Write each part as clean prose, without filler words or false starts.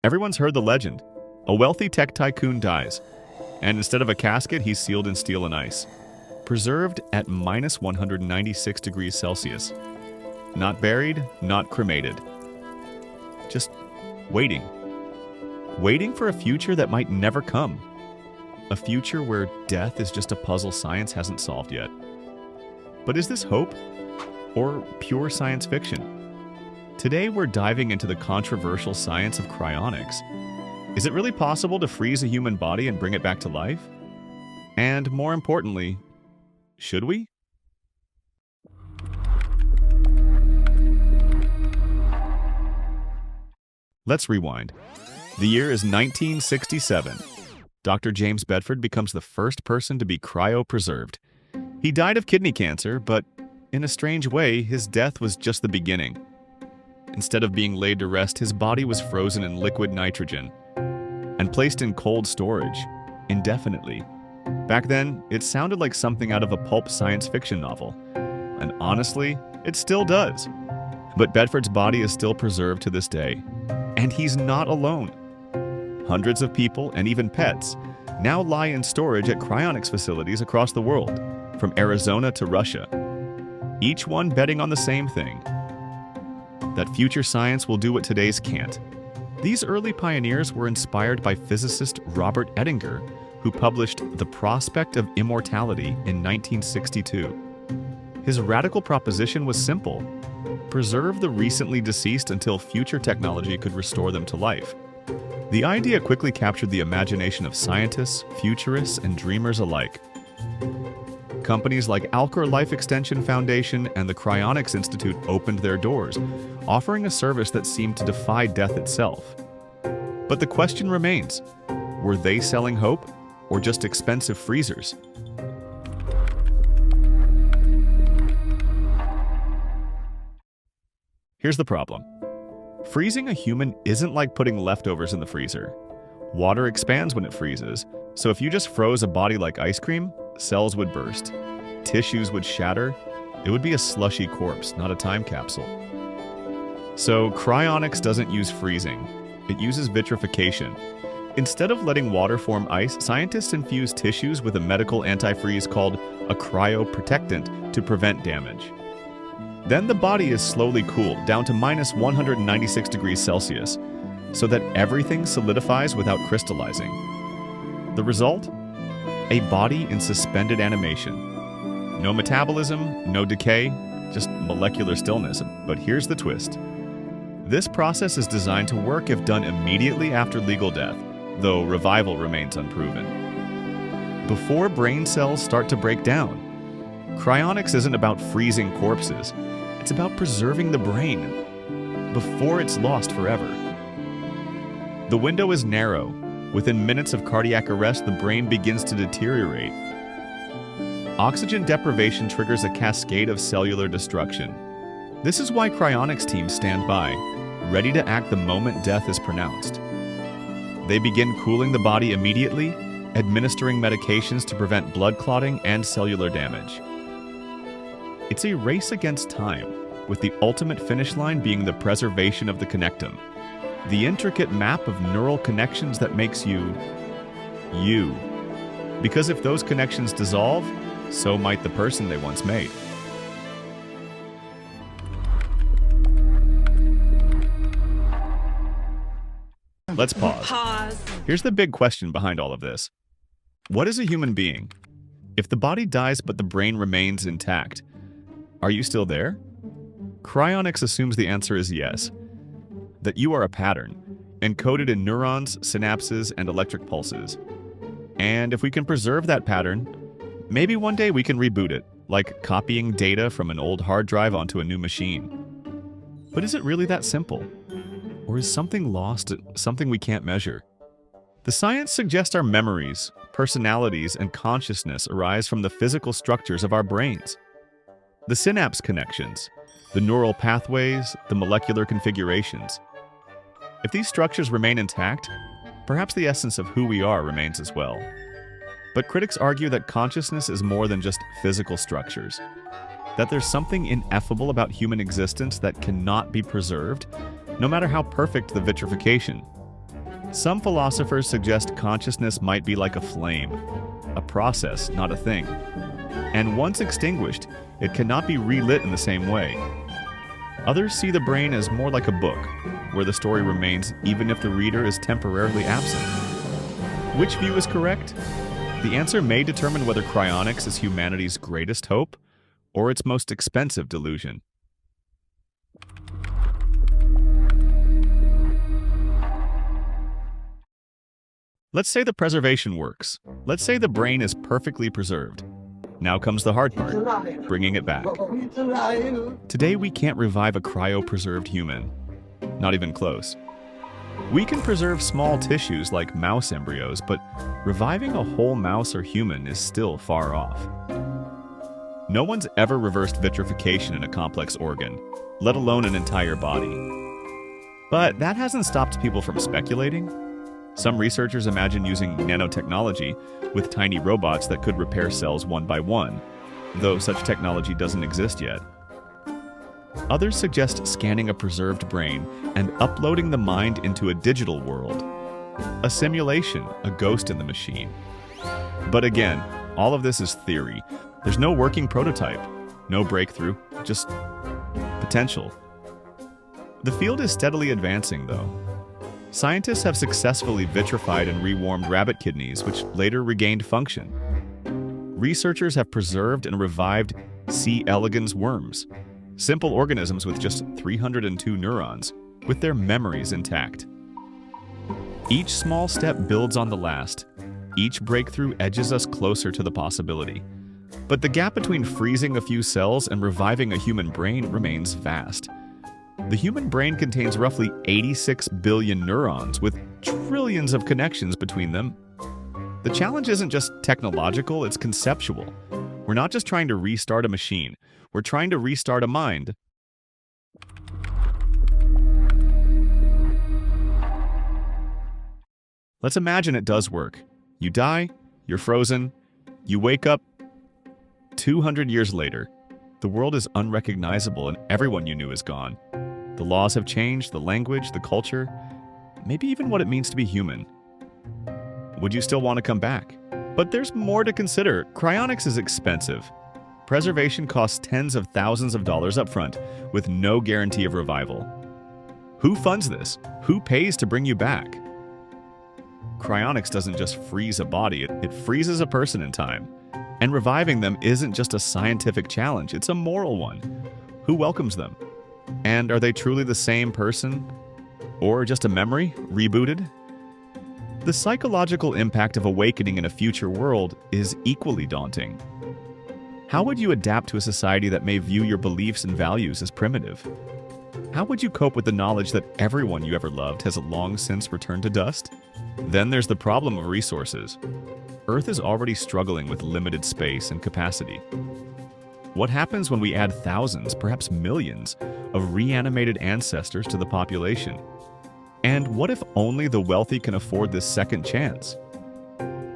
Everyone's heard the legend. A wealthy tech tycoon dies, and instead of a casket, he's sealed in steel and ice, preserved at minus 196 degrees Celsius. Not buried, not cremated. Just waiting. Waiting for a future that might never come. A future where death is just a puzzle science hasn't solved yet. But is this hope or pure science fiction? Today we're diving into the controversial science of cryonics. Is it really possible to freeze a human body and bring it back to life? And more importantly, should we? Let's rewind. The year is 1967. Dr. James Bedford becomes the first person to be cryopreserved. He died of kidney cancer, but in a strange way, his death was just the beginning. Instead of being laid to rest, his body was frozen in liquid nitrogen and placed in cold storage indefinitely. Back then, it sounded like something out of a pulp science fiction novel. And honestly, it still does. But Bedford's body is still preserved to this day. And he's not alone. Hundreds of people, and even pets, now lie in storage at cryonics facilities across the world, from Arizona to Russia. Each one betting on the same thing: that future science will do what today's can't. These early pioneers were inspired by physicist Robert Ettinger, who published The Prospect of Immortality in 1962. His radical proposition was simple: preserve the recently deceased until future technology could restore them to life. The idea quickly captured the imagination of scientists, futurists, and dreamers alike. Companies like Alcor Life Extension Foundation and the Cryonics Institute opened their doors, offering a service that seemed to defy death itself. But the question remains: were they selling hope or just expensive freezers? Here's the problem. Freezing a human isn't like putting leftovers in the freezer. Water expands when it freezes, so if you just froze a body like ice cream, cells would burst, tissues would shatter. It would be a slushy corpse, not a time capsule. So cryonics doesn't use freezing. It uses vitrification. Instead of letting water form ice, scientists infuse tissues with a medical antifreeze called a cryoprotectant to prevent damage. Then the body is slowly cooled down to minus 196 degrees Celsius, so that everything solidifies without crystallizing. The result? A body in suspended animation. No metabolism, no decay, just molecular stillness. But here's the twist. This process is designed to work if done immediately after legal death, though revival remains unproven. Before brain cells start to break down. Cryonics isn't about freezing corpses. It's about preserving the brain before it's lost forever. The window is narrow. Within minutes of cardiac arrest, the brain begins to deteriorate. Oxygen deprivation triggers a cascade of cellular destruction. This is why cryonics teams stand by, ready to act the moment death is pronounced. They begin cooling the body immediately, administering medications to prevent blood clotting and cellular damage. It's a race against time, with the ultimate finish line being the preservation of the connectum, the intricate map of neural connections that makes you, you. Because if those connections dissolve, so might the person they once made. Let's pause. Here's the big question behind all of this. What is a human being? If the body dies but the brain remains intact, are you still there? Cryonics assumes the answer is yes, that you are a pattern, encoded in neurons, synapses, and electric pulses. And if we can preserve that pattern, maybe one day we can reboot it, like copying data from an old hard drive onto a new machine. But is it really that simple? Or is something lost, something we can't measure? The science suggests our memories, personalities, and consciousness arise from the physical structures of our brains. The synapse connections, the neural pathways, the molecular configurations. If these structures remain intact, perhaps the essence of who we are remains as well. But critics argue that consciousness is more than just physical structures, that there's something ineffable about human existence that cannot be preserved, no matter how perfect the vitrification. Some philosophers suggest consciousness might be like a flame, a process, not a thing. And once extinguished, it cannot be relit in the same way. Others see the brain as more like a book, where the story remains even if the reader is temporarily absent. Which view is correct? The answer may determine whether cryonics is humanity's greatest hope or its most expensive delusion. Let's say the preservation works. Let's say the brain is perfectly preserved. Now comes the hard part, bringing it back. Today we can't revive a cryopreserved human. Not even close. We can preserve small tissues like mouse embryos, but reviving a whole mouse or human is still far off. No one's ever reversed vitrification in a complex organ, let alone an entire body. But that hasn't stopped people from speculating. Some researchers imagine using nanotechnology with tiny robots that could repair cells one by one, though such technology doesn't exist yet. Others suggest scanning a preserved brain and uploading the mind into a digital world. A simulation, a ghost in the machine. But again, all of this is theory. There's no working prototype, no breakthrough, just potential. The field is steadily advancing, though. Scientists have successfully vitrified and rewarmed rabbit kidneys, which later regained function. Researchers have preserved and revived C. elegans worms, simple organisms with just 302 neurons, with their memories intact. Each small step builds on the last. Each breakthrough edges us closer to the possibility. But the gap between freezing a few cells and reviving a human brain remains vast. The human brain contains roughly 86 billion neurons, with trillions of connections between them. The challenge isn't just technological, it's conceptual. We're not just trying to restart a machine, we're trying to restart a mind. Let's imagine it does work. You die, you're frozen, you wake up 200 years later. The world is unrecognizable and everyone you knew is gone. The laws have changed, the language, the culture, maybe even what it means to be human. Would you still want to come back? But there's more to consider. Cryonics is expensive. Preservation costs tens of thousands of dollars up front, with no guarantee of revival. Who funds this? Who pays to bring you back? Cryonics doesn't just freeze a body, it freezes a person in time. And reviving them isn't just a scientific challenge, it's a moral one. Who welcomes them? And are they truly the same person? Or just a memory, rebooted? The psychological impact of awakening in a future world is equally daunting. How would you adapt to a society that may view your beliefs and values as primitive? How would you cope with the knowledge that everyone you ever loved has long since returned to dust? Then there's the problem of resources. Earth is already struggling with limited space and capacity. What happens when we add thousands, perhaps millions, of reanimated ancestors to the population? And what if only the wealthy can afford this second chance?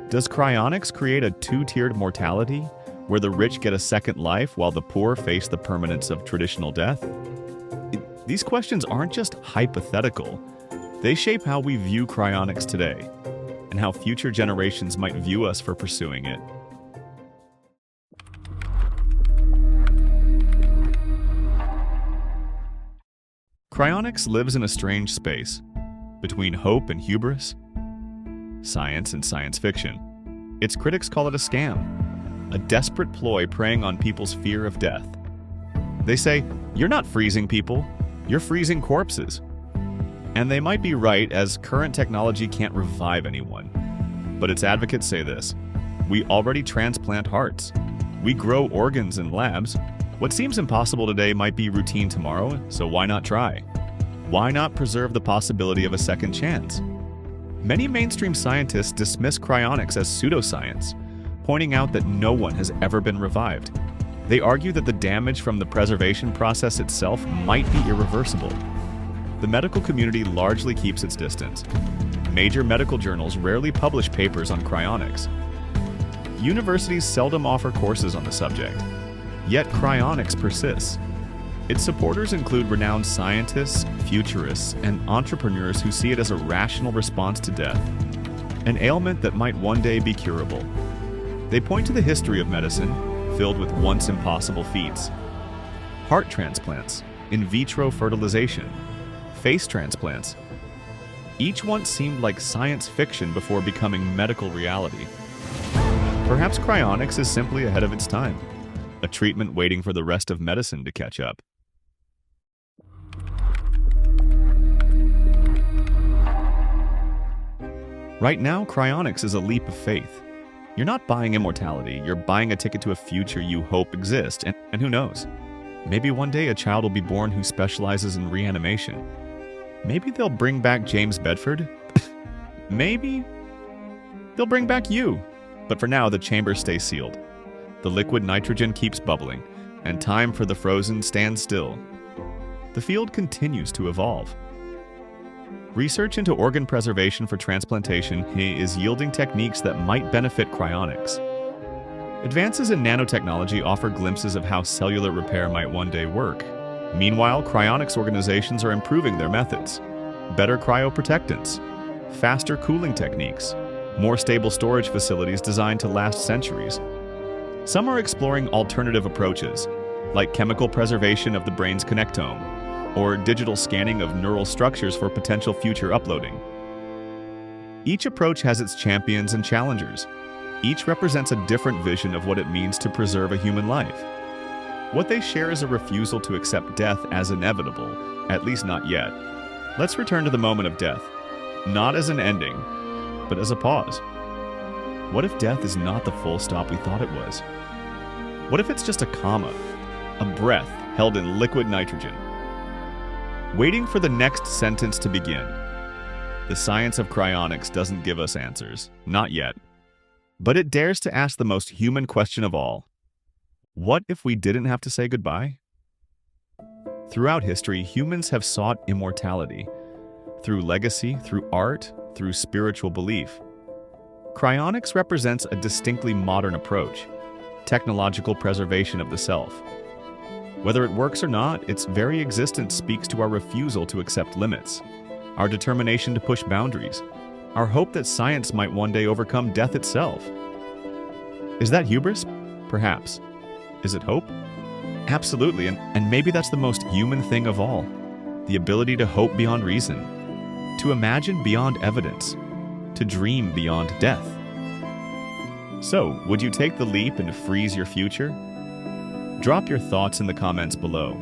Does cryonics create a two-tiered mortality, where the rich get a second life while the poor face the permanence of traditional death? These questions aren't just hypothetical. They shape how we view cryonics today, and how future generations might view us for pursuing it. Cryonics lives in a strange space, between hope and hubris, science and science fiction. Its critics call it a scam, a desperate ploy preying on people's fear of death. They say, "You're not freezing people, you're freezing corpses." And they might be right, as current technology can't revive anyone. But its advocates say this: we already transplant hearts. We grow organs in labs. What seems impossible today might be routine tomorrow, so why not try? Why not preserve the possibility of a second chance? Many mainstream scientists dismiss cryonics as pseudoscience, pointing out that no one has ever been revived. They argue that the damage from the preservation process itself might be irreversible. The medical community largely keeps its distance. Major medical journals rarely publish papers on cryonics. Universities seldom offer courses on the subject. Yet cryonics persists. Its supporters include renowned scientists, futurists, and entrepreneurs who see it as a rational response to death, an ailment that might one day be curable. They point to the history of medicine, filled with once impossible feats. Heart transplants, in vitro fertilization, face transplants. Each once seemed like science fiction before becoming medical reality. Perhaps cryonics is simply ahead of its time, a treatment waiting for the rest of medicine to catch up. Right now, cryonics is a leap of faith. You're not buying immortality, you're buying a ticket to a future you hope exists, and who knows? Maybe one day a child will be born who specializes in reanimation. Maybe they'll bring back James Bedford. Maybe they'll bring back you. But for now, the chamber stays sealed. The liquid nitrogen keeps bubbling, and time for the frozen stands still. The field continues to evolve. Research into organ preservation for transplantation is yielding techniques that might benefit cryonics. Advances in nanotechnology offer glimpses of how cellular repair might one day work. Meanwhile, cryonics organizations are improving their methods. Better cryoprotectants, faster cooling techniques, more stable storage facilities designed to last centuries. Some are exploring alternative approaches, like chemical preservation of the brain's connectome, or digital scanning of neural structures for potential future uploading. Each approach has its champions and challengers. Each represents a different vision of what it means to preserve a human life. What they share is a refusal to accept death as inevitable, at least not yet. Let's return to the moment of death, not as an ending, but as a pause. What if death is not the full stop we thought it was? What if it's just a comma, a breath held in liquid nitrogen, waiting for the next sentence to begin? The science of cryonics doesn't give us answers, not yet. But it dares to ask the most human question of all. What if we didn't have to say goodbye? Throughout history, humans have sought immortality. Through legacy, through art, through spiritual belief. Cryonics represents a distinctly modern approach, technological preservation of the self. Whether it works or not, its very existence speaks to our refusal to accept limits, our determination to push boundaries, our hope that science might one day overcome death itself. Is that hubris? Perhaps. Is it hope? Absolutely, and maybe that's the most human thing of all, the ability to hope beyond reason, to imagine beyond evidence, to dream beyond death. So, would you take the leap and freeze your future? Drop your thoughts in the comments below.